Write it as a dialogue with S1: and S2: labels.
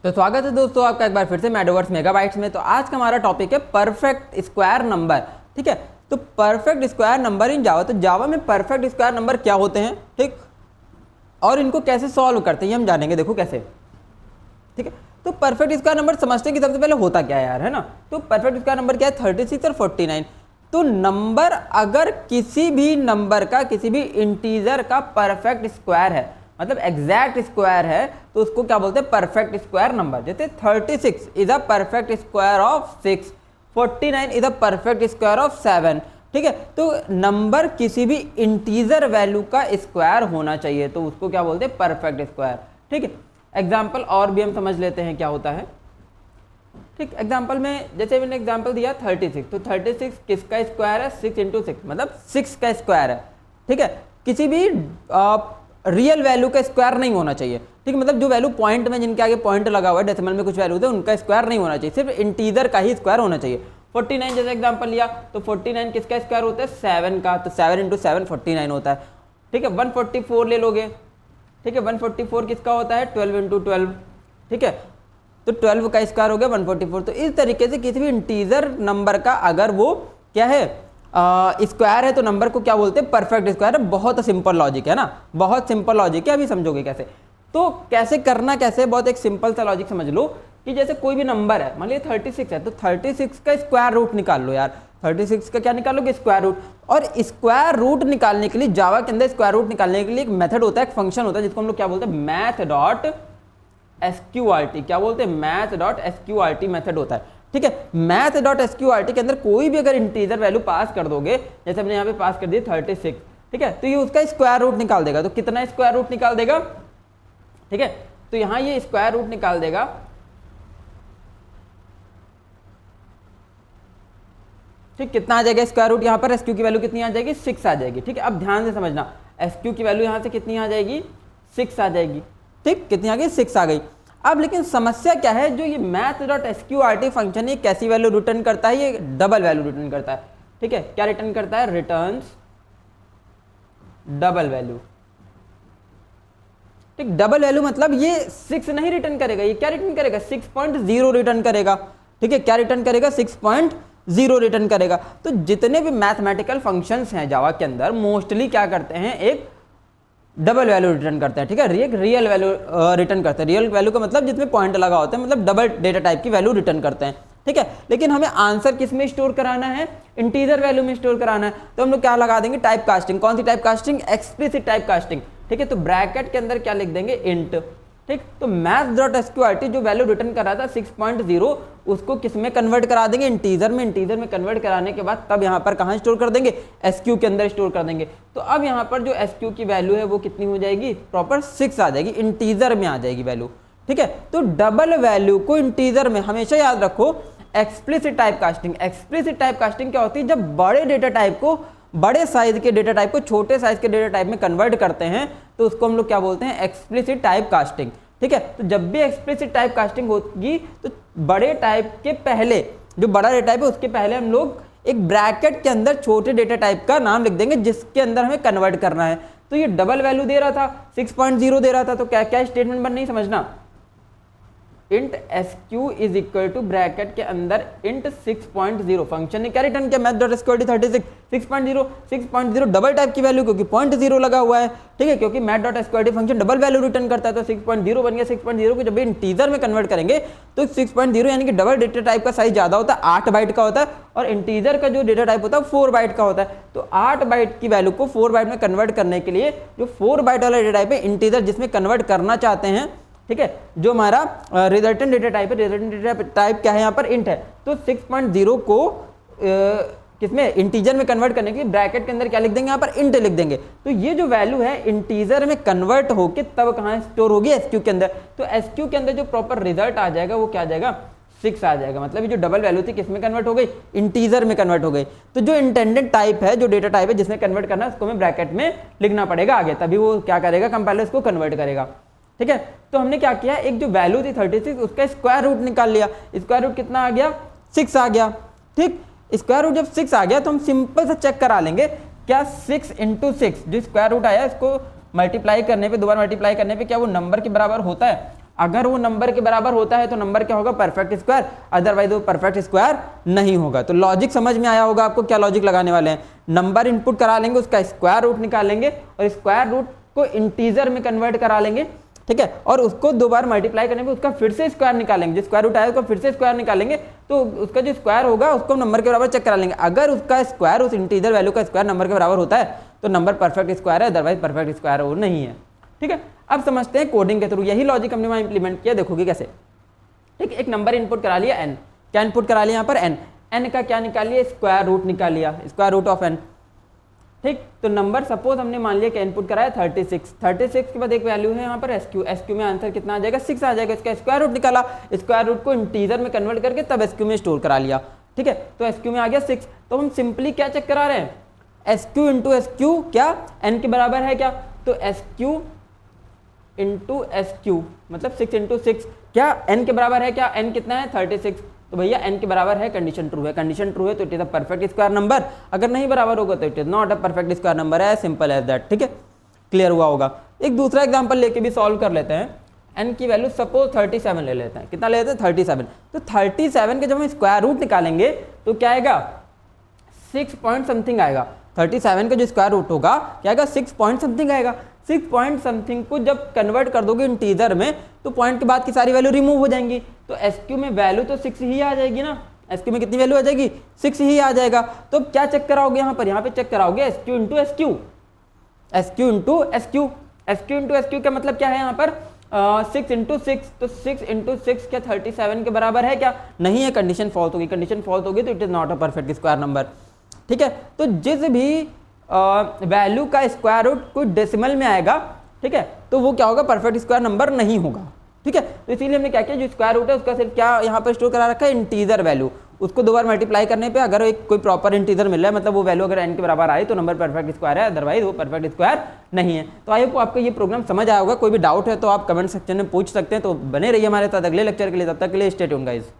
S1: तो स्वागत है दोस्तों आपका एक बार फिर से मैडोवर्स मेगाबाइट्स में। तो आज का हमारा टॉपिक है परफेक्ट स्क्वायर नंबर। ठीक है, तो परफेक्ट स्क्वायर नंबर इन जावा। तो जावा में परफेक्ट स्क्वायर नंबर क्या होते हैं, ठीक, और इनको कैसे सॉल्व करते हैं ये हम जानेंगे। देखो कैसे। ठीक है, तो परफेक्ट स्क्वायर नंबर समझते हैं कि सबसे पहले होता क्या है यार, है ना। तो परफेक्ट स्क्वायर नंबर क्या है, 36 और 49। तो नंबर अगर किसी भी नंबर का, किसी भी इंटीजर का परफेक्ट स्क्वायर है, मतलब एग्जैक्ट स्क्वायर है, तो उसको क्या बोलते हैं, परफेक्ट स्क्वायर नंबर। जैसे 36 is a perfect square of 6, 49 is a perfect square of 7। ठीक है, तो नंबर किसी भी इंटीजर वैल्यू का स्क्वायर होना चाहिए, तो उसको क्या बोलते हैं, परफेक्ट स्क्वायर। ठीक है, एग्जाम्पल और भी हम समझ लेते हैं क्या होता है। ठीक, एग्जाम्पल में जैसे मैंने एग्जाम्पल दिया 36, तो 36 किसका स्क्वायर है, 6 इंटू 6, मतलब 6 का स्क्वायर है। ठीक है, किसी भी रियल वैल्यू का स्क्वायर नहीं होना चाहिए। ठीक है, मतलब जो वैल्यू पॉइंट में, जिनके आगे पॉइंट लगा हुआ है, डेसिमल में कुछ वैल्यू थे, उनका स्क्वायर नहीं होना चाहिए, सिर्फ इंटीजर का ही स्क्वायर होना चाहिए। 49 जैसे एग्जाम्पल लिया, तो 49 किसका स्क्वायर होता है, 7 का, तो 7 इंटू 7 49 होता है। ठीक है, 144 ले लोगे। ठीक है, 144 किसका होता है, 12 इंटू 12। ठीक है, तो 12 का स्क्वायर हो गया 144। तो इस तरीके से किसी भी इंटीजर नंबर का अगर वो क्या है, स्क्वायर है, तो नंबर को क्या बोलते हैं, परफेक्ट स्क्वायर है। बहुत सिंपल लॉजिक है ना, बहुत सिंपल लॉजिक है, अभी समझोगे कैसे। तो कैसे करना, कैसे, बहुत एक सिंपल सा लॉजिक समझ लो कि जैसे कोई भी नंबर है, मान लीजिए 36 है, तो 36 का स्क्वायर रूट निकाल लो यार। 36 का क्या निकालोगे, स्क्वायर रूट। और स्क्वायर रूट निकालने के लिए जावा के अंदर स्क्वायर रूट निकालने के लिए एक मेथड होता है, एक फंक्शन होता है, जिसको हम लोग क्या बोलते हैं, मैथ डॉट एसक्यूआरटी। क्या बोलते हैं, मैथ डॉट एसक्यूआरटी मेथड होता है। ठीक है, मैथ डॉट एसक्यूआरटी के अंदर कोई भी अगर इंटीजर वैल्यू पास कर दोगे, जैसे हमने यहाँ पे पास कर दी 36, ठीक है, तो ये उसका स्क्वायर रूट निकाल देगा। तो कितना स्क्वायर रूट निकाल देगा, ठीक है, तो यहां ये स्क्वायर रूट निकाल देगा। ठीक, कितना आ जाएगा स्क्वायर रूट, यहां पर एसक्यू की वैल्यू कितनी आ जाएगी, 6 आ जाएगी। ठीक है, अब ध्यान से समझना, एसक्यू की वैल्यू यहां से कितनी आ जाएगी, 6 आ जाएगी। ठीक, कितनी आ गई, 6 आ गई। अब लेकिन समस्या क्या है, जो ये मैथ डॉट एसक्यूआरटी फंक्शन ये कैसी वैल्यू रिटर्न करता है, ये डबल वैल्यू रिटर्न करता है। ठीक है, क्या रिटर्न करता है, रिटर्न्स डबल वैल्यू। ठीक, डबल वैल्यू मतलब ये 6 नहीं रिटर्न करेगा, ये क्या रिटर्न करेगा, 6.0 रिटर्न करेगा। ठीक है, क्या रिटर्न करेगा, 6.0 रिटर्न करेगा। तो जितने भी मैथमेटिकल फंक्शंस हैं जावा के अंदर, मोस्टली क्या करते हैं, एक डबल वैल्यू रिटर्न करते हैं। ठीक है, एक रियल वैल्यू रिटर्न करते हैं। रियल वैल्यू का मतलब जिसमें पॉइंट लगा होता है, मतलब डबल डेटा टाइप की वैल्यू रिटर्न करते हैं। ठीक है, लेकिन हमें आंसर किस में स्टोर कराना है, इंटीजर वैल्यू में स्टोर कराना है। तो हम लोग क्या लगा देंगे, टाइप कास्टिंग। कौन सी type casting, explicit type casting. ठीक है, तो ब्रैकेट के अंदर क्या लिख देंगे, इंट। ठीक, तो मैथ डॉट एसक्यूआरटी जो वैल्यू रिटर्न कर रहा था 6.0, उसको किस में कन्वर्ट करा देंगे, इंटीजर में। इंटीजर में कन्वर्ट कराने के बाद तब यहाँ पर कहाँ स्टोर कर देंगे, एसक्यू के अंदर स्टोर कर देंगे। तो अब यहाँ पर जो एसक्यू की वैल्यू है वो कितनी हो जाएगी, प्रॉपर 6 आ जाएगी, इंटीजर में आ जाएगी वैल्यू। ठीक है, तो डबल वैल्यू को इंटीजर में हमेशा याद रखो, explicit type casting. Explicit type casting क्या होती है, जब बड़े डेटा टाइप को, बड़े साइज के डेटा टाइप को छोटे साइज के डेटा टाइप में कन्वर्ट करते हैं, तो उसको हम लोग क्या बोलते हैं, एक्सप्लिसिट टाइप कास्टिंग। ठीक है, तो जब भी एक्सप्लिसिट टाइप कास्टिंग होगी, तो बड़े टाइप के पहले, जो बड़ा डेटा टाइप है उसके पहले हम लोग एक ब्रैकेट के अंदर छोटे डेटा टाइप का नाम लिख देंगे, जिसके अंदर हमें कन्वर्ट करना है। तो ये डबल वैल्यू दे रहा था, 6.0 दे रहा था, तो क्या क्या स्टेटमेंट बन नहीं, समझना, int SQ is equal to bracket के अंदर इंट 6.0। फंक्शन ने क्या रिटर्न किया, math dot SQRT 36 6.0 double type की वैल्यू, क्योंकि 0.0 लगा हुआ है। ठीक है, क्योंकि math dot SQRT function double value return करता है, तो 6.0 बन गया। 6.0 को जब भी इंटीजर में कन्वर्ट करेंगे तो 6.0 यानी कि डबल डेटा टाइप का साइज ज्यादा होता है, 8 बाइट का होता है, और इंटीजर का जो डेटा टाइप होता है 4 बाइट का होता है। तो 8 बाइट की वैल्यू को 4 बाइट में कन्वर्ट करने के लिए जो 4 बाइट वाला डेटा टाइप है, इंटीजर जिसमें कन्वर्ट करना चाहते हैं, ठीक है, जो हमारा रिजल्टेंट डेटा टाइप है, रिजल्टेंट डेटा टाइप क्या है, यहाँ पर इंट है। तो 6.0 को किसमें, इंटीजर में कन्वर्ट करने के लिए ब्रैकेट के अंदर क्या लिख देंगे, यहाँ पर इंट लिख देंगे। तो ये जो वैल्यू है इंटीजर में कन्वर्ट होके तब कहाँ स्टोर होगी, एसक्यू के अंदर। तो एसक्यू के अंदर जो प्रॉपर रिजल्ट आ जाएगा वो क्या आ जाएगा, 6 आ जाएगा। मतलब ये जो डबल वैल्यू थी किसमें कन्वर्ट हो गई, इंटीजर में कन्वर्ट हो गई। तो जो इंटेंडेड टाइप है, जो डेटा टाइप है जिसमें कन्वर्ट करना है, उसको हमें ब्रैकेट में लिखना पड़ेगा आगे, तभी वो क्या करेगा, कंपाइलर इसको कन्वर्ट करेगा। ठीक है, तो हमने क्या किया, एक जो वैल्यू थी 36 उसका स्क्वायर रूट निकाल लिया। स्क्वायर रूट कितना आ गया, 6 आ गया। ठीक, स्क्वायर रूट जब 6 आ गया तो हम सिंपल से चेक करा लेंगे, क्या 6 इंटू 6 जो स्क्वायर रूट आया इसको मल्टीप्लाई करने पे, दोबारा मल्टीप्लाई करने पे क्या वो नंबर के बराबर होता है। अगर वो नंबर के बराबर होता है तो नंबर क्या होगा, परफेक्ट स्क्वायर, अदरवाइज वो परफेक्ट स्क्वायर नहीं होगा। तो लॉजिक समझ में आया होगा आपको, क्या लॉजिक लगाने वाले हैं, नंबर इनपुट करा लेंगे, उसका स्क्वायर रूट निकालेंगे और स्क्वायर रूट को इंटीजर में कन्वर्ट करा लेंगे, ठीक है, और उसको 2 बार मल्टीप्लाई करने पे उसका फिर से स्क्वायर निकालेंगे, जो स्क्वायर रूट आया उसका फिर से स्क्वायर निकालेंगे, तो उसका जो स्क्वायर होगा उसको नंबर के बराबर चेक करा लेंगे। अगर उसका स्क्वायर उस इंटीजर वैल्यू का स्क्वायर नंबर के बराबर होता है तो नंबर परफेक्ट स्क्वायर है, अदरवाइज परफेक्ट स्क्वायर वो नहीं है, ठीक है। अब समझते हैं कोडिंग के थ्रू, यही लॉजिक हमने वहां इंप्लीमेंट किया, देखोगे कैसे, ठीक। एक नंबर इनपुट करा लिया n, क्या इनपुट करा लिया यहाँ पर n का क्या निकाल लिया, स्क्वायर रूट निकाल लिया, स्क्वायर रूट ऑफ n, ठीक। तो नंबर सपोज हमने मान लिया कि इनपुट कराया 36, 36 के बाद एक वैल्यू है यहाँ पर SQ में आंसर कितना आ जाएगा, 6 आ जाएगा, इसका स्क्वायर रूट निकाला, स्क्वायर रूट को इंटीजर में कन्वर्ट करके तब SQ में स्टोर करा लिया, ठीक है। तो SQ में आ गया 6, तो हम सिंपली क्या चेक करा रहे हैं, SQ इंटू SQ क्या n के बराबर है क्या, तो SQ इंटू SQ मतलब 6 इंटू 6 क्या n के बराबर है क्या, n कितना है 36, तो भैया n के बराबर है, कंडीशन ट्रू है, कंडीशन ट्रू है तो it is a perfect square number, अगर नहीं बराबर होगा तो it is not a perfect square number है, सिंपल एज दैट, ठीक है, क्लियर हुआ होगा। एक दूसरा एग्जांपल लेके भी सॉल्व कर लेते हैं, n की वैल्यू सपोज 37 ले लेते हैं, कितना ले लेते हैं 37, तो 37 के जब हम स्क्वायर रूट निकालेंगे तो क्या आएगा 6 पॉइंट समथिंग आएगा, 37 का जो स्क्वायर रूट होगा क्या आएगा 6 पॉइंट समथिंग आएगा, 6 पॉइंट समथिंग को जब कन्वर्ट कर दोगे इंटीजर में तो पॉइंट के बाद की सारी वैल्यू रिमूव हो जाएंगी, तो SQ में वैल्यू तो 6 ही आ जाएगी ना, SQ में कितनी वैल्यू आ जाएगी 6 ही आ जाएगा। तो अब क्या चेक कराओगे यहाँ पे चेक कराओगे SQ into SQ, SQ into SQ, SQ into SQ का मतलब क्या है यहाँ पर 6 इंटू 6, तो 6 इंटू 6 क्या 37 के बराबर है क्या, नहीं है, कंडीशन फॉल्स होगी, कंडीशन फॉल्स होगी तो it is not a perfect square number, ठीक है। तो जिस भी वैल्यू का स्क्वायर रूट कोई डेसिमल में आएगा, ठीक है, तो वो क्या होगा परफेक्ट स्क्वायर नंबर नहीं होगा, ठीक है। तो इसीलिए हमने क्या किया, जो स्क्वायर रूट है उसका सिर्फ क्या यहाँ पर स्टोर करा रखा है इंटीजर वैल्यू, उसको 2 बार मल्टीप्लाई करने पे अगर एक कोई प्रॉपर इंटीजर मिल रहा है, मतलब वो वैल्यू अगर n के बराबर आए तो नंबर परफेक्ट स्क्वायर है, अदरवाइज वो परफेक्ट स्क्वायर नहीं है। तो आई होप आपको ये प्रोग्राम समझ आया होगा, कोई भी डाउट है तो आप कमेंट सेक्शन में पूछ सकते हैं। तो बने रहिए हमारे साथ अगले लेक्चर के लिए, तब तक के लिए स्टे ट्यून्ड गाइस।